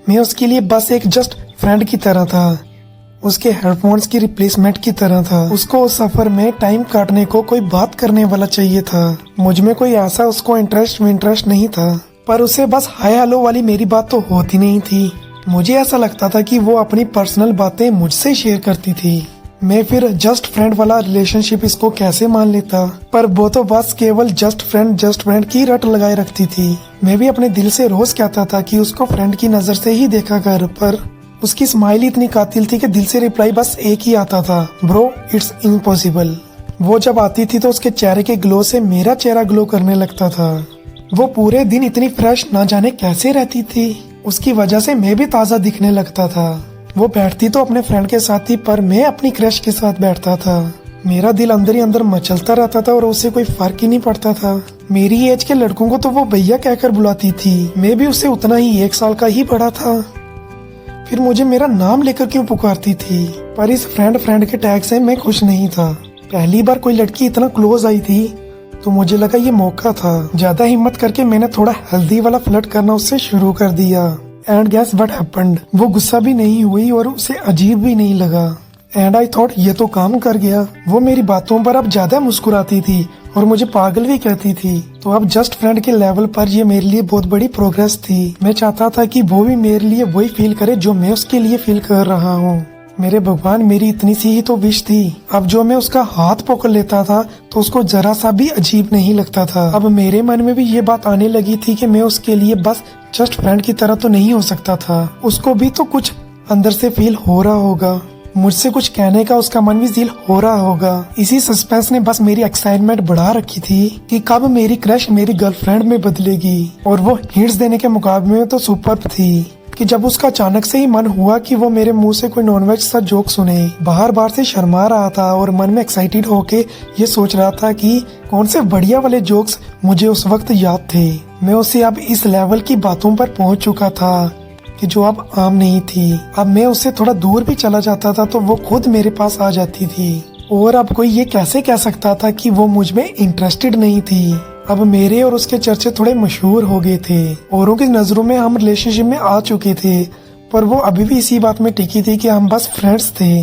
मैं उसके लिए बस एक जस्ट फ्रेंड की तरह था, उसके हेडफोन्स की रिप्लेसमेंट की तरह था। उसको उस सफर में टाइम काटने को कोई बात करने वाला चाहिए था। मुझ में कोई ऐसा उसको इंटरेस्ट नहीं था, पर उसे बस हाय हेलो वाली मेरी बात तो होती नहीं थी। मुझे ऐसा लगता था कि वो अपनी पर्सनल बातें मुझसे शेयर करती थी। मैं फिर जस्ट फ्रेंड वाला रिलेशनशिप इसको कैसे मान लेता, पर वो तो बस केवल जस्ट फ्रेंड की रट लगाए रखती थी। मैं भी अपने दिल से रोज कहता था कि उसको फ्रेंड की नजर से ही देखा कर, पर उसकी स्माइल इतनी कातिल थी कि दिल से रिप्लाई बस एक ही आता था, ब्रो इट्स इम्पॉसिबल। वो जब आती थी तो उसके चेहरे के ग्लो से मेरा चेहरा ग्लो करने लगता था। वो पूरे दिन इतनी फ्रेश ना जाने कैसे रहती थी, उसकी वजह से मैं भी ताज़ा दिखने लगता था। वो बैठती तो अपने फ्रेंड के साथ थी, पर मैं अपनी क्रश के साथ बैठता था। मेरा दिल अंदर ही अंदर मचलता रहता था और उससे कोई फर्क ही नहीं पड़ता था। मेरी एज के लड़कों को तो वो भैया कहकर बुलाती थी, मैं भी उससे उतना ही 1 साल का ही बड़ा था। फिर मुझे मेरा नाम लेकर क्यों पुकारती थी, पर इस फ्रेंड के टैग से मैं खुश नहीं था। पहली बार कोई लड़की इतना क्लोज आई थी तो मुझे लगा ये मौका था। ज्यादा हिम्मत करके मैंने थोड़ा हेल्दी वाला फ्लर्ट करना उससे शुरू कर दिया। एंड गेस व्हाट हैपेंड, वो गुस्सा भी नहीं हुई और उसे अजीब भी नहीं लगा। एंड आई थॉट ये तो काम कर गया। वो मेरी बातों पर अब ज्यादा मुस्कुराती थी और मुझे पागल भी कहती थी। तो अब जस्ट फ्रेंड के लेवल पर ये मेरे लिए बहुत बड़ी प्रोग्रेस थी। मैं चाहता था कि वो भी मेरे लिए वही फील करे जो मैं उसके लिए फील कर रहा हूँ। मेरे भगवान, मेरी इतनी सी ही तो विश थी। अब जो मैं उसका हाथ पकड़ लेता था तो उसको जरा सा भी अजीब नहीं लगता था। अब मेरे मन में भी ये बात आने लगी थी कि मैं उसके लिए बस जस्ट फ्रेंड की तरह तो नहीं हो सकता था। उसको भी तो कुछ अंदर से फील हो रहा होगा, मुझसे कुछ कहने का उसका मन भी फील हो रहा होगा। इसी सस्पेंस ने बस मेरी एक्साइटमेंट बढ़ा रखी थी कि कब मेरी क्रश मेरी गर्लफ्रेंड में बदलेगी। और वो हिंट्स देने के मुकाबले में तो सुपर्ब थी कि जब उसका अचानक से ही मन हुआ कि वो मेरे मुंह से कोई नॉनवेज सा जोक सुने। बार से शर्मा रहा था और मन में एक्साइटेड होके ये सोच रहा था कि कौन से बढ़िया वाले जोक्स मुझे उस वक्त याद थे। मैं उसे अब इस लेवल की बातों पर पहुंच चुका था कि जो अब आम नहीं थी। अब मैं उससे थोड़ा दूर भी चला जाता था तो वो खुद मेरे पास आ जाती थी। और अब कोई ये कैसे कह सकता था कि वो मुझ में इंटरेस्टेड नहीं थी। अब मेरे और उसके चर्चे थोड़े मशहूर हो गए थे। औरों की नजरों में हम रिलेशनशिप में आ चुके थे, पर वो अभी भी इसी बात में टिकी थी कि हम बस फ्रेंड्स थे।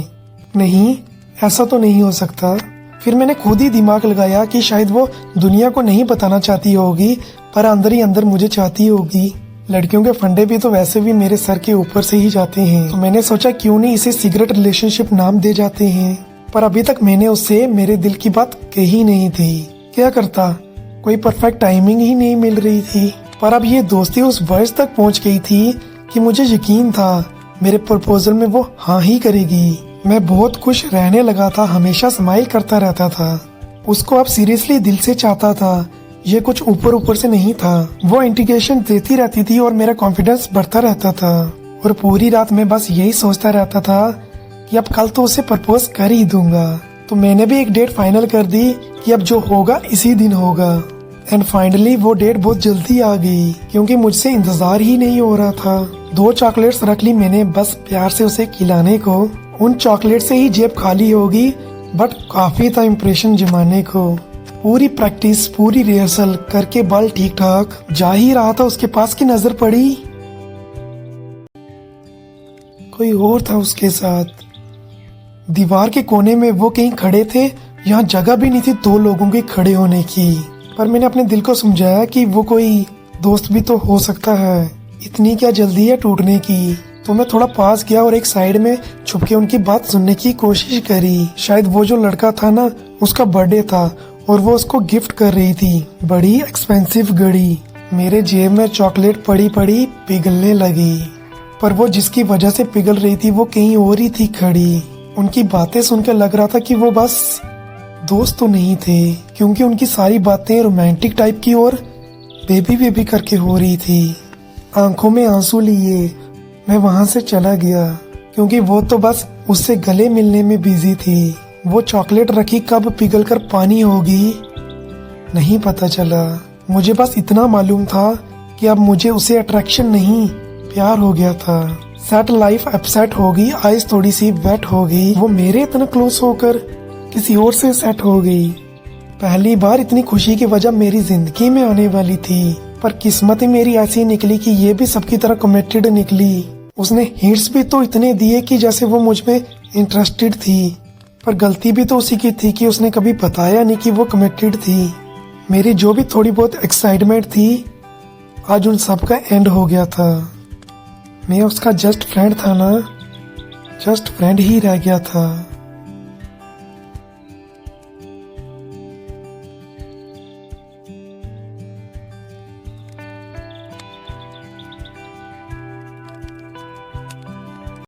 नहीं, ऐसा तो नहीं हो सकता। फिर मैंने खुद ही दिमाग लगाया कि शायद वो दुनिया को नहीं बताना चाहती होगी, पर अंदर ही अंदर मुझे चाहती होगी। लड़कियों के फंडे भी तो वैसे भी मेरे सर के ऊपर से ही जाते हैं, तो मैंने सोचा क्यों नहीं इसे सिगरेट रिलेशनशिप नाम दे जाते हैं। पर अभी तक मैंने उससे मेरे दिल की बात कही नहीं थी। क्या करता, कोई परफेक्ट टाइमिंग ही नहीं मिल रही थी। पर अब ये दोस्ती उस वर्ष तक पहुंच गई थी कि मुझे यकीन था मेरे प्रपोजल में वो हाँ ही करेगी। मैं बहुत खुश रहने लगा था, हमेशा स्माइल करता रहता था। उसको अब सीरियसली दिल से चाहता था, ये कुछ ऊपर से नहीं था। वो इंडिकेशन देती रहती थी और मेरा कॉन्फिडेंस बढ़ता रहता था। और पूरी रात में बस यही सोचता रहता था कि अब कल तो उसे प्रपोज कर ही दूंगा। तो मैंने भी एक डेट फाइनल कर दी कि अब जो होगा इसी दिन होगा। एंड फाइनली वो डेट बहुत जल्दी आ गई, क्योंकि मुझसे इंतजार ही नहीं हो रहा था। 2 चॉकलेट्स रख ली मैंने बस प्यार से उसे खिलाने को। उन चॉकलेट से ही जेब खाली होगी, बट काफी था इम्प्रेशन जमाने को। पूरी प्रैक्टिस, पूरी रिहर्सल करके बाल ठीक ठाक जा ही रहा था, उसके पास की नजर पड़ी कोई और था उसके साथ। दीवार के कोने में वो कहीं खड़े थे, यहाँ जगह भी नहीं थी 2 लोगों के खड़े होने की। पर मैंने अपने दिल को समझाया कि वो कोई दोस्त भी तो हो सकता है, इतनी क्या जल्दी है टूटने की। तो मैं थोड़ा पास गया और एक साइड में छुप के उनकी बात सुनने की कोशिश करी। शायद वो जो लड़का था ना, उसका बर्थडे था और वो उसको गिफ्ट कर रही थी बड़ी एक्सपेंसिव घड़ी। मेरे जेब में चॉकलेट पड़ी पिघलने लगी, पर वो जिसकी वजह से पिघल रही थी वो कहीं और ही थी खड़ी। उनकी बातें सुनकर लग रहा था कि वो बस दोस्त तो नहीं थे, क्योंकि उनकी सारी बातें रोमांटिक टाइप की और बेबी करके हो रही थी। आंखों में आंसू लिए मैं वहां से चला गया, क्योंकि वो तो बस उससे गले मिलने में बिजी थी। वो चॉकलेट रखी कब पिघल कर पानी होगी नहीं पता चला। मुझे बस इतना मालूम था कि अब मुझे उसे अट्रैक्शन नहीं प्यार हो गया था। सेट लाइफ अपसेट होगी, आइज थोड़ी सी वेट हो गई। वो मेरे इतना क्लोज होकर किसी और से सेट हो गई। पहली बार इतनी खुशी की वजह मेरी जिंदगी में आने वाली थी। पर किस्मत ही मेरी ऐसी निकली कि ये भी सबकी तरह कमिटेड निकली। उसने हिंट्स भी तो इतने दिए कि जैसे वो मुझ में इंटरेस्टेड थी, पर गलती भी तो उसी की थी कि उसने कभी बताया नहीं कि वो कमिटेड थी। मेरी जो भी थोड़ी बहुत एक्साइटमेंट थी आज उन सब का एंड हो गया था। मैं उसका जस्ट फ्रेंड था ना, जस्ट फ्रेंड ही रह गया था।